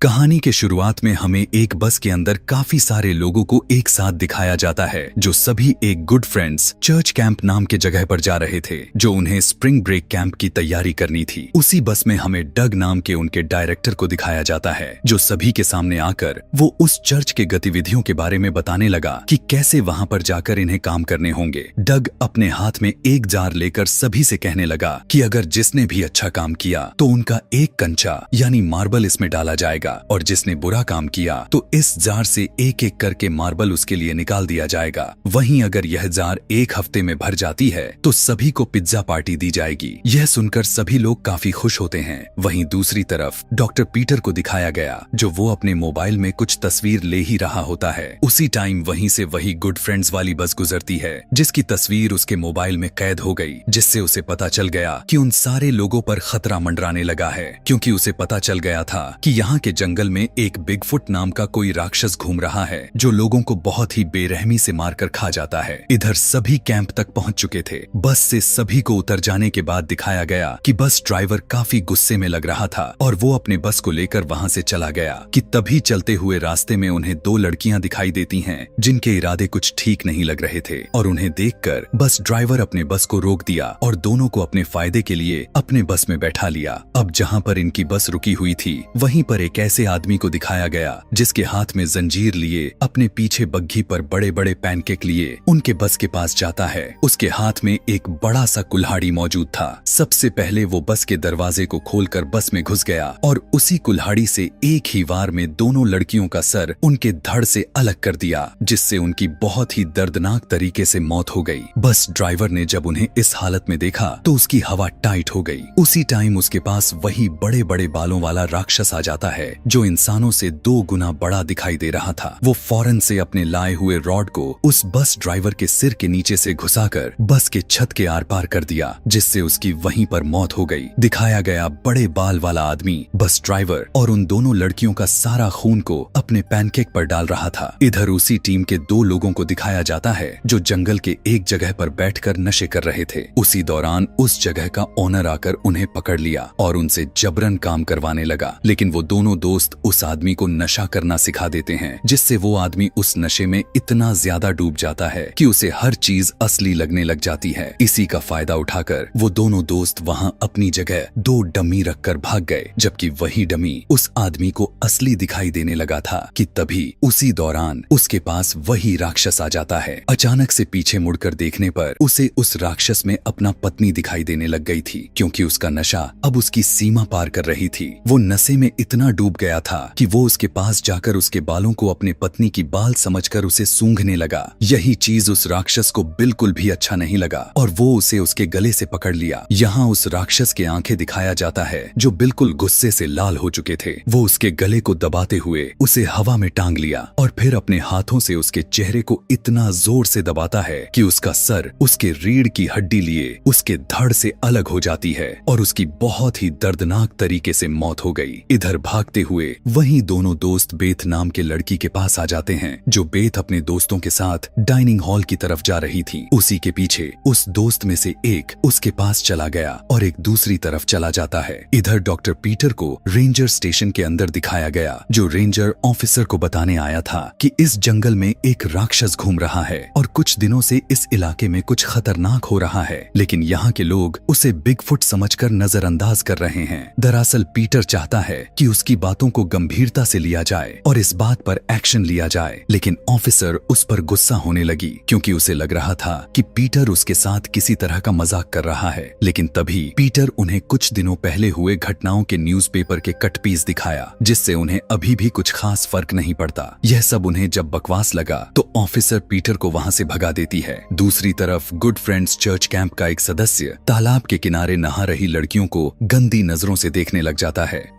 कहानी के शुरुआत में हमें एक बस के अंदर काफी सारे लोगों को एक साथ दिखाया जाता है जो सभी एक गुड फ्रेंड्स चर्च कैंप नाम के जगह पर जा रहे थे जो उन्हें स्प्रिंग ब्रेक कैंप की तैयारी करनी थी। उसी बस में हमें डग नाम के उनके डायरेक्टर को दिखाया जाता है जो सभी के सामने आकर वो उस चर्च के गतिविधियों के बारे में बताने लगा कि कैसे वहां पर जाकर इन्हें काम करने होंगे। डग अपने हाथ में एक जार लेकर सभी से कहने लगा कि अगर जिसने भी अच्छा काम किया तो उनका एक कंचा यानी मार्बल इसमें डाला जाएगा और जिसने बुरा काम किया तो इस जार से एक एक करके मार्बल उसके लिए निकाल दिया जाएगा। वहीं अगर यह जार एक हफ्ते में भर जाती है तो सभी को पिज्जा पार्टी दी जाएगी। यह सुनकर सभी लोग काफी खुश होते हैं। वहीं दूसरी तरफ डॉक्टर पीटर को दिखाया गया जो वो अपने मोबाइल में कुछ तस्वीर ले ही रहा होता है। उसी टाइम वहीं से वही गुड फ्रेंड्स वाली बस गुजरती है जिसकी तस्वीर उसके मोबाइल में कैद हो गई, जिससे उसे पता चल गया कि उन सारे लोगों पर खतरा मंडराने लगा है क्योंकि उसे पता चल गया था कि यहाँ के जंगल में एक बिगफुट नाम का कोई राक्षस घूम रहा है जो लोगों को बहुत ही बेरहमी से मारकर खा जाता है। इधर सभी कैंप तक पहुंच चुके थे। बस से सभी को उतर जाने के बाद दिखाया गया कि बस ड्राइवर काफी गुस्से में लग रहा था और वो अपने बस को लेकर वहां से चला गया कि तभी चलते हुए रास्ते में उन्हें दो लड़कियां दिखाई देती हैं जिनके इरादे कुछ ठीक नहीं लग रहे थे और उन्हें देखकर बस ड्राइवर अपने बस को रोक दिया और दोनों को अपने फायदे के लिए अपने बस में बैठा लिया। अब जहां पर इनकी बस रुकी हुई थी वहीं पर एक ऐसे आदमी को दिखाया गया जिसके हाथ में जंजीर लिए अपने पीछे बग्घी पर बड़े बड़े पैनकेक लिए उनके बस के पास जाता है। उसके हाथ में एक बड़ा सा कुल्हाड़ी मौजूद था। सबसे पहले वो बस के दरवाजे को खोलकर बस में घुस गया और उसी कुल्हाड़ी से एक ही वार में दोनों लड़कियों का सर उनके धड़ से अलग कर दिया, जिससे उनकी बहुत ही दर्दनाक तरीके से मौत हो गई। बस ड्राइवर ने जब उन्हें इस हालत में देखा तो उसकी हवा टाइट हो गई। उसी टाइम उसके पास वही बड़े बड़े बालों वाला राक्षस आ जाता है जो इंसानों से 2 गुना बड़ा दिखाई दे रहा था। वो फौरन से अपने लाए हुए रॉड को उस बस ड्राइवर के सिर के नीचे से घुसाकर बस के छत के आर पार कर दिया, जिससे उसकी वहीं पर मौत हो गई। दिखाया गया बड़े बाल वाला आदमी बस ड्राइवर और उन दोनों लड़कियों का सारा खून को अपने पैनकेक पर डाल रहा था। इधर उसी टीम के 2 लोगों को दिखाया जाता है जो जंगल के एक जगह पर बैठकर नशे कर रहे थे। उसी दौरान उस जगह का ओनर आकर उन्हें पकड़ लिया और उनसे जबरन काम करवाने लगा, लेकिन वो दोनों दोस्त उस आदमी को नशा करना सिखा देते हैं, जिससे वो आदमी उस नशे में इतना ज्यादा डूब जाता है कि उसे हर चीज असली लगने लग जाती है। इसी का फायदा उठाकर वो दोनों दोस्त वहां अपनी जगह 2 डमी रखकर भाग गए, जबकि वही डमी उस आदमी को असली दिखाई देने लगा था कि तभी उसी दौरान उसके पास वही राक्षस आ जाता है। अचानक से पीछे मुड़कर देखने पर उसे उस राक्षस में अपना पत्नी दिखाई देने लग गई थी, क्योंकि उसका नशा अब उसकी सीमा पार कर रही थी। वो नशे में इतना डूब गया था कि वो उसके पास जाकर उसके बालों को अपने पत्नी की बाल समझकर उसे सूंघने लगा। यही चीज उस राक्षस को बिल्कुल भी अच्छा नहीं लगा और वो उसे उसके गले से पकड़ लिया। यहाँ उस राक्षस के आंखें दिखाया जाता है जो बिल्कुल गुस्से से लाल हो चुके थे। वो उसके गले को दबाते हुए उसे हवा में टांग लिया और फिर अपने हाथों से उसके चेहरे को इतना जोर से दबाता है कि उसका सर उसके रीढ़ की हड्डी लिए उसके धड़ से अलग हो जाती है और उसकी बहुत ही दर्दनाक तरीके से मौत हो गई। इधर भागते हुए वही दोनों दोस्त बेथ नाम के लड़की के पास आ जाते हैं जो बेथ अपने दोस्तों के साथ डाइनिंग हॉल की तरफ जा रही थी। उसी के पीछे उस दोस्त में से एक उसके पास चला गया और एक दूसरी तरफ चला जाता है। इधर डॉक्टर पीटर को रेंजर स्टेशन के अंदर दिखाया गया जो रेंजर ऑफिसर को बताने आया था कि इस जंगल में एक राक्षस घूम रहा है और कुछ दिनों से इस इलाके में कुछ खतरनाक हो रहा है, लेकिन यहाँ के लोग उसे बिगफुट समझकर नजरअंदाज कर रहे हैं। दरअसल पीटर चाहता है कि उसकी बातों को गंभीरता से लिया जाए और इस बात पर एक्शन लिया जाए, लेकिन ऑफिसर उस पर गुस्सा होने लगी क्योंकि उसे लग रहा था कि पीटर उसके साथ किसी तरह का मजाक कर रहा है। लेकिन तभी पीटर उन्हें कुछ दिनों पहले हुए घटनाओं के न्यूज़पेपर के कट पीस दिखाया, जिससे उन्हें अभी भी कुछ खास फर्क नहीं पड़ता। यह सब उन्हें जब बकवास लगा तो ऑफिसर पीटर को वहां से भगा देती है। दूसरी तरफ गुड फ्रेंड्स चर्च कैंप का एक सदस्य तालाब के किनारे नहा रही लड़कियों को गंदी नजरों से देखने लग जाता है।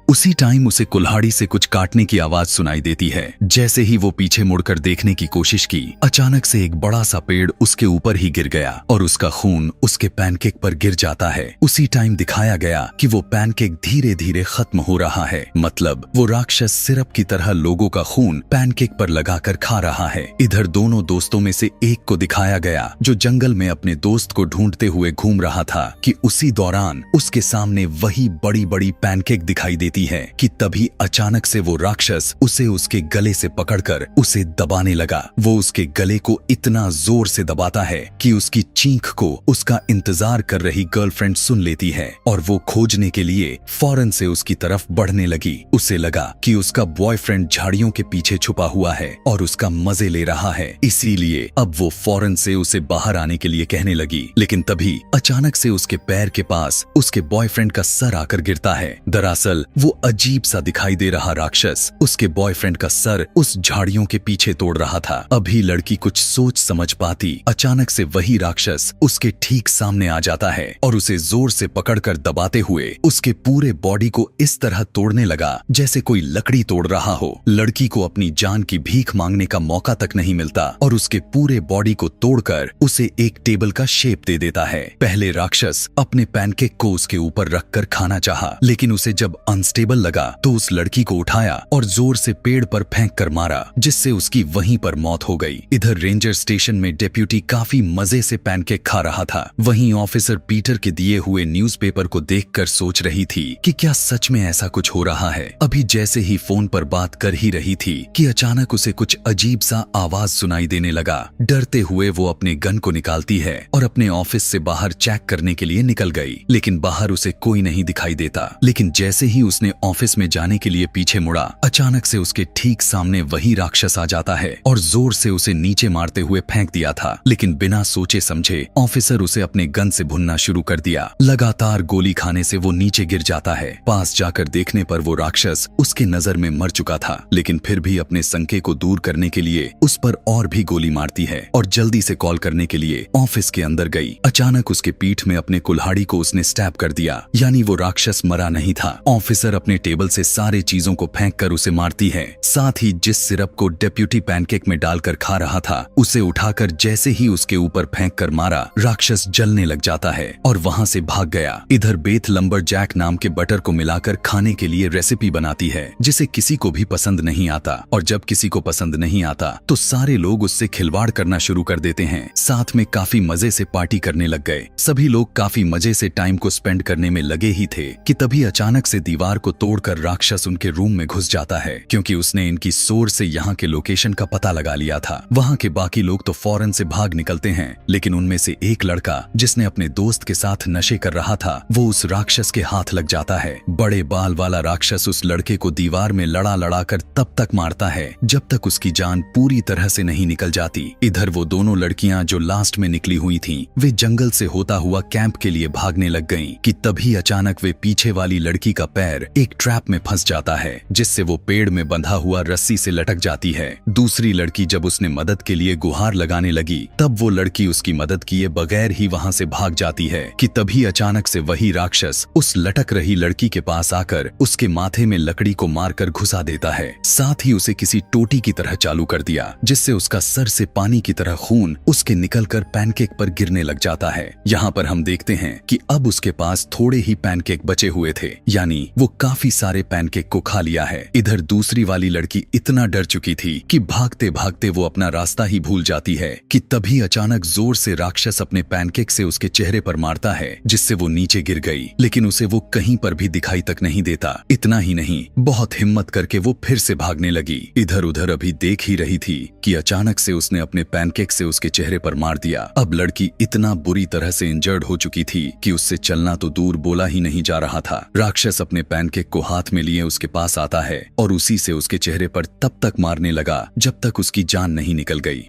उसी टाइम उसे कुल्हाड़ी से कुछ काटने की आवाज सुनाई देती है। जैसे ही वो पीछे मुड़कर देखने की कोशिश की, अचानक से एक बड़ा सा पेड़ उसके ऊपर ही गिर गया और उसका खून उसके पैनकेक पर गिर जाता है। उसी टाइम दिखाया गया कि वो पैनकेक धीरे धीरे खत्म हो रहा है, मतलब वो राक्षस सिरप की तरह लोगों का खून पैनकेक पर लगाकर खा रहा है। इधर दोनों दोस्तों में से एक को दिखाया गया जो जंगल में अपने दोस्त को ढूंढते हुए घूम रहा था कि उसी दौरान उसके सामने वही बड़ी बड़ी पैनकेक दिखाई देती लेती है कि तभी अचानक से वो राक्षस उसे उसके गले से पकड़कर उसे दबाने लगा। वो उसके गले को इतना जोर से दबाता है कि उसकी चीख को उसका इंतजार कर रही गर्लफ्रेंड सुन लेती है और वो खोजने के लिए फौरन से उसकी तरफ बढ़ने लगी। उसे लगा कि उसका बॉयफ्रेंड झाड़ियों के पीछे छुपा हुआ है और उसका मजे ले रहा है, इसीलिए अब वो फौरन से उसे बाहर आने के लिए कहने लगी। लेकिन तभी अचानक से उसके पैर के पास उसके बॉयफ्रेंड का सर आकर गिरता है। दरअसल वो अजीब सा दिखाई दे रहा राक्षस उसके बॉयफ्रेंड का सर उस झाड़ियों के पीछे तोड़ रहा था। अभी लड़की कुछ सोच समझ पाती, अचानक से वही राक्षस उसके ठीक सामने आ जाता है और उसे जोर से पकड़कर दबाते हुए उसके पूरे बॉडी को इस तरह तोड़ने लगा जैसे कोई लकड़ी तोड़ रहा हो। लड़की को अपनी जान की भीख मांगने का मौका तक नहीं मिलता और उसके पूरे बॉडी को तोड़कर उसे एक टेबल का शेप दे देता है। पहले राक्षस अपने पैनकेक को उसके ऊपर रखकर खाना चाहा, लेकिन उसे जब अनस्टेबल लगा तो उस लड़की को उठाया और जोर से पेड़ पर फेंक कर मारा, जिससे उसकी वहीं पर मौत हो गई। इधर रेंजर स्टेशन में डेप्यूटी काफी मजे से पैनकेक खा रहा था। वहीं ऑफिसर पीटर के दिए हुए न्यूज़पेपर को देखकर सोच रही थी कि क्या सच में ऐसा कुछ हो रहा है। अभी जैसे ही फोन पर बात कर ही रही थी कि अचानक उसे कुछ अजीब सा आवाज सुनाई देने लगा। डरते हुए वो अपने गन को निकालती है और अपने ऑफिस से बाहर चेक करने के लिए निकल गई, लेकिन बाहर उसे कोई नहीं दिखाई देता। लेकिन जैसे ही उसने ऑफिस में जाने के लिए पीछे मुड़ा, अचानक से उसके ठीक सामने वही राक्षस आ जाता है और जोर से उसे नीचे मारते हुए फेंक दिया था। लेकिन बिना सोचे समझे ऑफिसर उसे अपने गन से भुनना शुरू कर दिया। लगातार गोली खाने से वो नीचे गिर जाता है। पास जाकर देखने पर वो राक्षस उसके नजर में मर चुका था, लेकिन फिर भी अपने संके को दूर करने के लिए उस पर और भी गोली मारती है और जल्दी से कॉल करने के लिए ऑफिस के अंदर गई। अचानक उसके पीठ में अपने कुल्हाड़ी को उसने स्टैब कर दिया, यानी वो राक्षस मरा नहीं था। ऑफिसर अपने टेबल से सारे चीजों को फेंक कर उसे मारती है। साथ ही जिस सिरप को डेप्यूटी पैनकेक में डालकर खा रहा था उसे उठाकर जैसे ही उसके ऊपर फेंक कर मारा, राक्षस जलने लग जाता है और वहां से भाग गया। इधर बेथ लंबरजैक नाम के बटर को मिलाकर खाने के लिए रेसिपी बनाती है, जिसे किसी को भी पसंद नहीं आता, और जब किसी को पसंद नहीं आता तो सारे लोग उससे खिलवाड़ करना शुरू कर देते हैं। साथ में काफी मजे से पार्टी करने लग गए। सभी लोग काफी मजे से टाइम को स्पेंड करने में लगे ही थे कि तभी अचानक से दीवार को तोड़कर राक्षस उनके रूम में घुस जाता है, क्योंकि उसने इनकी सोर्स से यहाँ के लोकेशन का पता लगा लिया था। वहाँ के बाकी लोग तो फौरन से भाग निकलते हैं, लेकिन उनमें से एक लड़का जिसने अपने दोस्त के साथ नशे कर रहा था वो उस राक्षस के हाथ लग जाता है। बड़े बाल वाला राक्षस उस लड़के को दीवार में लड़ा लड़ा कर तब तक मारता है जब तक उसकी जान पूरी तरह से नहीं निकल जाती। इधर वो दोनों लड़कियां जो लास्ट में निकली हुई थीं, वे जंगल से होता हुआ कैंप के लिए भागने लग गईं कि तभी अचानक वे पीछे वाली लड़की का पैर एक ट्रैप में फंस जाता है, जिससे वो पेड़ में बंधा हुआ रस्सी से लटक जाती है। दूसरी लड़की जब उसने मदद के लिए गुहार लगाने लगी तब वो लड़की उसकी मदद किए बगैर ही वहां से भाग जाती है कि तभी अचानक से वही राक्षस उस लटक रही लड़की के पास आकर उसके माथे में लकड़ी को मारकर घुसा देता है। साथ ही उसे किसी टोटी की तरह चालू कर दिया, जिससे उसका सर से पानी की तरह खून उसके निकलकर पैनकेक पर गिरने लग जाता है। यहाँ पर हम देखते हैं कि अब उसके पास थोड़े ही पैनकेक बचे हुए थे, यानी वो काफी सारे पैनकेक को खा लिया है। इधर दूसरी वाली लड़की इतना डर चुकी थी कि भागते भागते वो अपना रास्ता ही भूल जाती है कि तभी अचानक जोर से राक्षस अपने पैनकेक से उसके चेहरे पर मारता है, जिससे वो नीचे गिर गई, लेकिन उसे वो कहीं पर भी दिखाई तक नहीं देता। इतना ही नहीं, बहुत हिम्मत करके वो फिर से भागने लगी। इधर उधर अभी देख ही रही थी कि अचानक से उसने अपने पैनकेक से उसके चेहरे पर मार दिया। अब लड़की इतना बुरी तरह से इंजर्ड हो चुकी थी कि उससे चलना तो दूर बोला ही नहीं जा रहा था। राक्षस अपने पैनकेक को हाथ में लिए उसके पास आता है और उसी से उसके चेहरे पर तब तक मारने लगा जब तक उसकी जान नहीं निकल गई।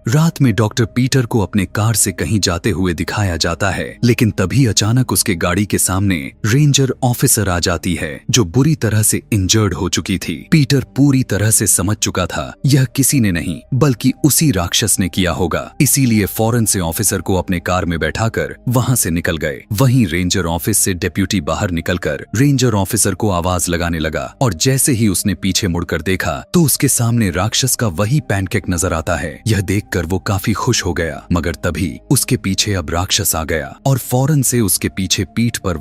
रात में डॉक्टर पीटर को अपने कार से कहीं जाते हुए दिखाया जाता है, लेकिन तभी अचानक उसके गाड़ी के सामने रेंजर ऑफिसर आ जाती है जो बुरी तरह से इंजर्ड हो चुकी थी। पीटर पूरी तरह से समझ चुका था यह किसी ने नहीं बल्कि उसी राक्षस ने किया होगा, इसीलिए फौरन से ऑफिसर को अपने कार में बैठाकर वहां से निकल गए। वहीं रेंजर ऑफिस से डेप्यूटी बाहर निकलकर रेंजर ऑफिसर को आवाज लगाने लगा और जैसे ही उसने पीछे मुड़कर देखा तो उसके सामने राक्षस का वही पैनकेक नजर आता है। यह देखकर देखकर वो काफी खुश हो गया, मगर तभी उसके पीछे अब राक्षस आ गया और फौरन से उसके पीछे पीठ पर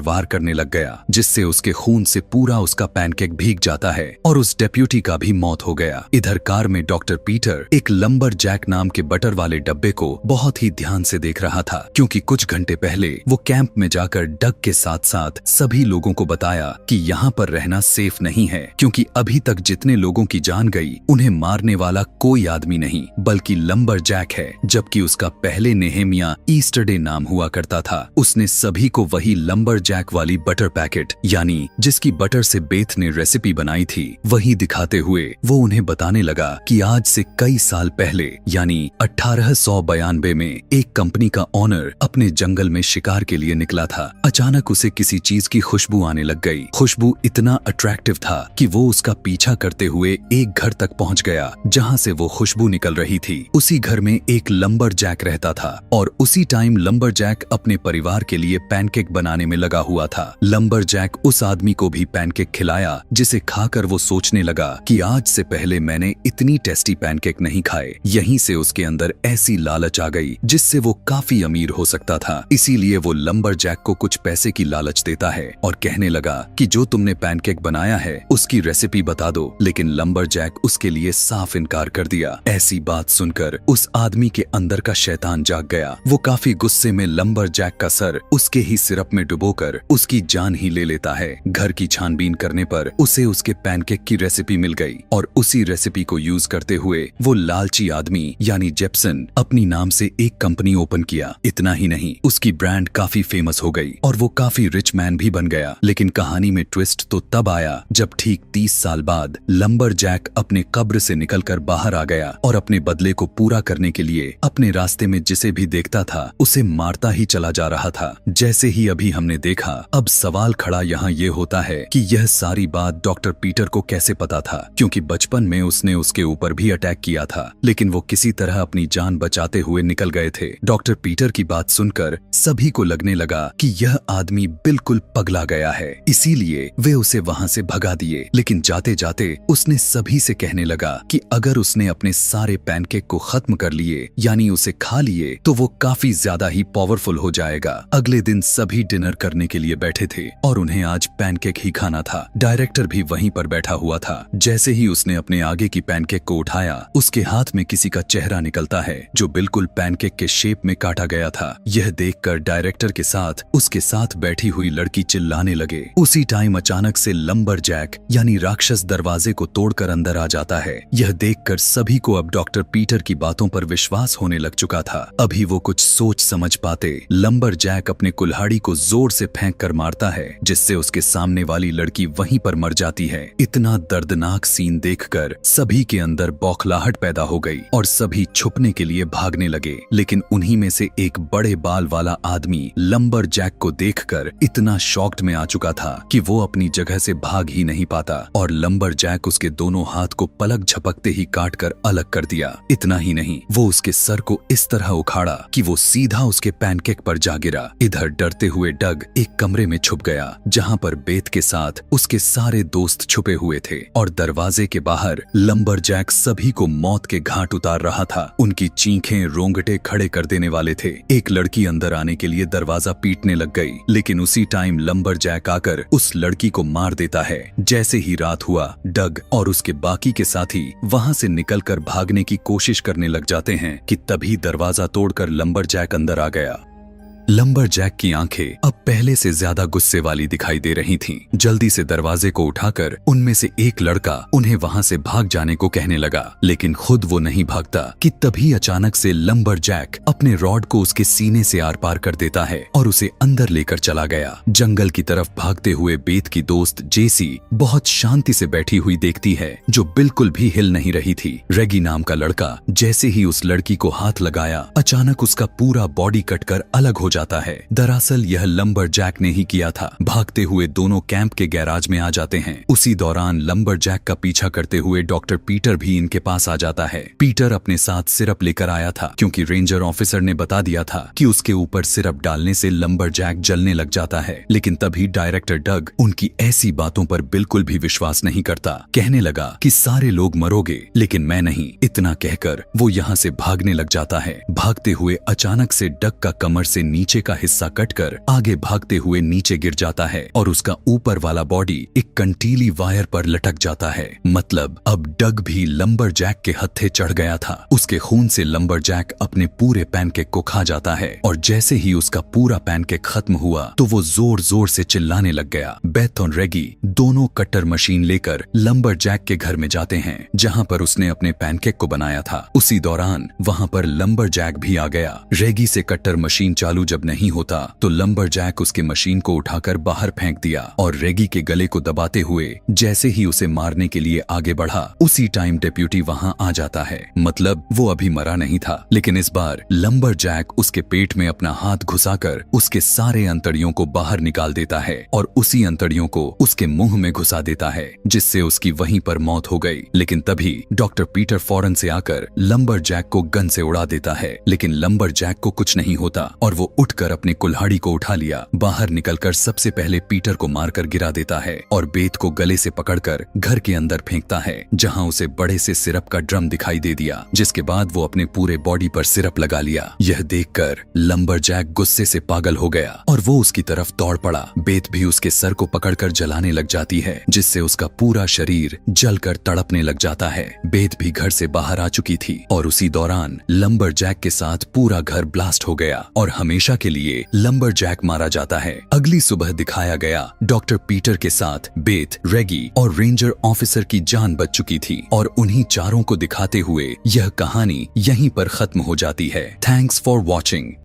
वार करने लग गया, जिससे उसके खून से पूरा उसका पैनकेक भीग जाता है और उस डेप्यूटी का भी मौत हो गया। इधर कार में डॉक्टर पीटर एक लंबर जैक नाम के बटर वाले डब्बे को बहुत ही ध्यान से देख रहा था, क्योंकि कुछ घंटे पहले वो कैंप में जाकर डग के साथ साथ सभी लोगों को बताया कि यहाँ पर रहना सेफ नहीं है, क्योंकि अभी तक जितने लोगों की जान गई उन्हें मारने वाला कोई आदमी नहीं बल्कि लंबर जैक है। जबकि उसका पहले नेहेमिया ईस्टरडे नाम हुआ करता था। उसने सभी को वही लंबर जैक वाली बटर पैकेट, यानी जिसकी बटर से बेथ ने रेसिपी बनाई थी, वही दिखाते हुए वो उन्हें बताने लगा कि आज से कई साल पहले यानी 1892 में एक कंपनी का ओनर अपने जंगल में शिकार के लिए निकला था। अचानक उसे किसी चीज की खुशबू आने लग गई। खुशबू इतना अट्रैक्टिव था कि वो उसका पीछा करते हुए एक घर तक पहुंच गया जहां से वो खुशबू निकल रही थी। उसी घर में एक लंबर जैक रहता था और उसी टाइम लंबर जैक अपने परिवार के लिए पैनकेक बनाने में लगा हुआ था। लंबर जैक उस आदमी को भी पैनकेक खिलाया, जिसे खाकर वो सोचने लगा कि आज से पहले मैंने इतनी टेस्टी पैनकेक नहीं खाए। यहीं से उसके अंदर ऐसी लालच आ गई जिससे वो काफी अमीर हो सकता था। इसीलिए वो लंबर जैक को कुछ पैसे की लालच देता है और कहने लगा कि जो तुमने पैनकेक बनाया है उसकी रेसिपी बता दो। लेकिन लंबर जैक उसके लिए साफ इनकार कर दिया। ऐसी बात सुनकर उस आदमी के अंदर का शैतान जाग गया। वो काफी गुस्से में लंबर जैक का सर उसके ही सिरप में डुबोकर उसकी जान ही ले लेता है। घर की छानबीन करने पर उसे उसके पैनकेक की रेसिपी मिल गई और उसी रेसिपी को यूज करते हुए वो लालची आदमी यानी जेप्सन अपनी नाम से एक कंपनी ओपन किया। इतना ही नहीं, उसकी ब्रांड काफी फेमस हो गई और वो काफी रिच मैन भी बन गया। लेकिन कहानी में ट्विस्ट तो तब आया जब ठीक 30 साल बाद लंबर जैक अपने कब्र से निकलकर बाहर आ गया और अपने बदले को पूरा करने के लिए अपने रास्ते में जिसे भी देखता था उसे मारता ही चला जा रहा था। जैसे ही अभी हमने देखा, अब सवाल खड़ा यहाँ ये होता है कि यह सारी बात डॉक्टर पीटर को कैसे पता था, क्योंकि बचपन में उसने उसके ऊपर भी अटैक किया था, लेकिन वो किसी तरह अपनी जान बचाते हुए निकल गए थे। डॉक्टर पीटर की बात सुनकर सभी को लगने लगा कि यह आदमी बिल्कुल पगला गया है, इसीलिए वे उसे वहाँ से भगा दिए। लेकिन जाते जाते उसने सभी से कहने लगा कि अगर उसने अपने सारे पैनकेक को खत्म कर लिए यानी उसे खा लिए तो वो काफी ज्यादा ही पावरफुल हो जाएगा। अगले दिन सभी डिनर करने के लिए बैठे थे और उन्हें आज पैनकेक ही खाना था। डायरेक्टर भी वहीं पर बैठा हुआ था। जैसे ही उसने अपने आगे की पैनकेक को उठाया, उसके हाथ में किसी का चेहरा निकलता है जो बिल्कुल पैनकेक के शेप में काटा गया था। यह देखकर डायरेक्टर के साथ उसके साथ बैठी हुई लड़की चिल्लाने लगे। उसी टाइम अचानक से लंबर जैक यानी राक्षस दरवाजे को तोड़कर अंदर आ जाता है। यह देखकर सभी को अब डॉक्टर पीटर की बातों पर विश्वास होने लग चुका था। अभी वो कुछ सोच समझ पाते, लंबर जैक अपने कुल्हाड़ी को जोर से फेंक कर मारता है, जिससे उसके सामने वाली लड़की वहीं पर मर जाती है। इतना दर्दनाक सीन देखकर सभी के अंदर बौखलाहट पैदा हो गई और सभी छुपने के लिए भागने लगे। लेकिन उन्हीं में से एक बड़े बाल वाला आदमी लंबर जैक को देखकर इतना शॉक्ड में आ चुका था कि वो अपनी जगह से भाग ही नहीं पाता और लंबर जैक उसके दोनों हाथ को पलक झपकते ही काट कर अलग कर दिया। इतना ही नहीं, वो उसके सर को इस तरह उखाड़ा कि वो सीधा उसके पैनकेक पर जा गिरा। इधर डरते हुए डग एक कमरे में छुप गया जहां पर बेथ के साथ उसके सारे दोस्त छुपे हुए थे और दरवाजे के बाहर लंबर जैक सभी को मौत के घाट उतार रहा था। उनकी चीखें रोंगटे खड़े कर देने वाले थे। एक लड़की अंदर आने के लिए दरवाजा पीटने लग गई, लेकिन उसी टाइम लंबर जैक आकर उस लड़की को मार देता है। जैसे ही रात हुआ, डग और उसके बाकी के साथी वहां से निकलकर भागने की कोशिश करने लग जाते हैं कि तभी दरवाजा तोड़कर लंबर जैक अंदर आ गया। लंबर जैक की आंखें अब पहले से ज्यादा गुस्से वाली दिखाई दे रही थीं। जल्दी से दरवाजे को उठाकर उनमें से एक लड़का उन्हें वहां से भाग जाने को कहने लगा, लेकिन खुद वो नहीं भागता कि तभी अचानक से लंबर जैक अपने रॉड को उसके सीने से आर पार कर देता है और उसे अंदर लेकर चला गया। जंगल की तरफ भागते हुए बेथ की दोस्त जेसी बहुत शांति से बैठी हुई देखती है, जो बिल्कुल भी हिल नहीं रही थी। रेगी नाम का लड़का जैसे ही उस लड़की को हाथ लगाया, अचानक उसका पूरा बॉडी कटकर अलग हो जाता है। दरअसल यह लंबरजैक ने ही किया था। भागते हुए दोनों कैंप के गैराज में आ जाते हैं। उसी दौरान लंबरजैक का पीछा करते हुए डॉक्टर पीटर भी इनके पास आ जाता है। पीटर अपने साथ सिरप लेकर आया था क्योंकि रेंजर ऑफिसर ने बता दिया था कि उसके ऊपर सिरप डालने से लंबरजैक जलने लग जाता है। लेकिन तभी डायरेक्टर डग उनकी ऐसी बातों पर बिल्कुल भी विश्वास नहीं करता। कहने लगा कि सारे लोग मरोगे लेकिन मैं नहीं। इतना कहकर वो यहाँ से भागने लग जाता है। भागते हुए अचानक से डग का कमर से नीचे का हिस्सा कटकर आगे भागते हुए नीचे गिर जाता है और उसका ऊपर वाला बॉडी एक कंटीली वायर पर लटक जाता है। मतलब अब डग भी लंबरजैक के हत्थे चढ़ गया था। उसके खून से लंबरजैक अपने पूरे पैनकेक को खा जाता है और जैसे ही उसका पूरा पैनकेक खत्म हुआ तो वो जोर जोर से चिल्लाने लग गया। बेथ और रेगी दोनों कटर मशीन लेकर लंबरजैक के घर में जाते हैं जहां पर उसने अपने पैनकेक को बनाया था। उसी दौरान वहां पर लंबरजैक भी आ गया। रेगी से कटर मशीन चालू जब नहीं होता तो लंबरजैक उसके मशीन को उठाकर बाहर फेंक दिया और रेगी के गले को दबाते हुए जैसे ही उसे मारने के लिए आगे बढ़ा उसी टाइम डेप्यूटी वहां आ जाता है। मतलब वो अभी मरा नहीं था लेकिन इस बार लंबरजैक उसके पेट में अपना हाथ घुसाकर उसके सारे अंतड़ियों को बाहर निकाल देता है और उसी अंतड़ियों को उसके मुंह में घुसा देता है जिससे उसकी वहीं पर मौत हो गई। लेकिन तभी डॉक्टर पीटर फौरन से आकर लंबरजैक को गन से उड़ा देता है लेकिन लंबरजैक को कुछ नहीं होता और वो उठकर अपने कुल्हाड़ी को उठा लिया। बाहर निकलकर सबसे पहले पीटर को मारकर गिरा देता है और बेथ को गले से पकड़कर घर के अंदर फेंकता है जहां उसे बड़े से सिरप का ड्रम दिखाई दे दिया। जिसके बाद वो अपने पूरे बॉडी पर सिरप लगा लिया। यह देखकर लंबरजैक गुस्से से पागल हो गया और वो उसकी तरफ दौड़ पड़ा। बेथ भी उसके सर को पकड़कर जलाने लग जाती है जिससे उसका पूरा शरीर जलकर तड़पने लग जाता है। बेथ भी घर से बाहर आ चुकी थी और उसी दौरान लंबरजैक के साथ पूरा घर ब्लास्ट हो गया और हमेशा के लिए लंबरजैक मारा जाता है। अगली सुबह दिखाया गया डॉक्टर पीटर के साथ बेथ, रेगी और रेंजर ऑफिसर की जान बच चुकी थी और उन्हीं चारों को दिखाते हुए यह कहानी यहीं पर खत्म हो जाती है। Thanks for watching.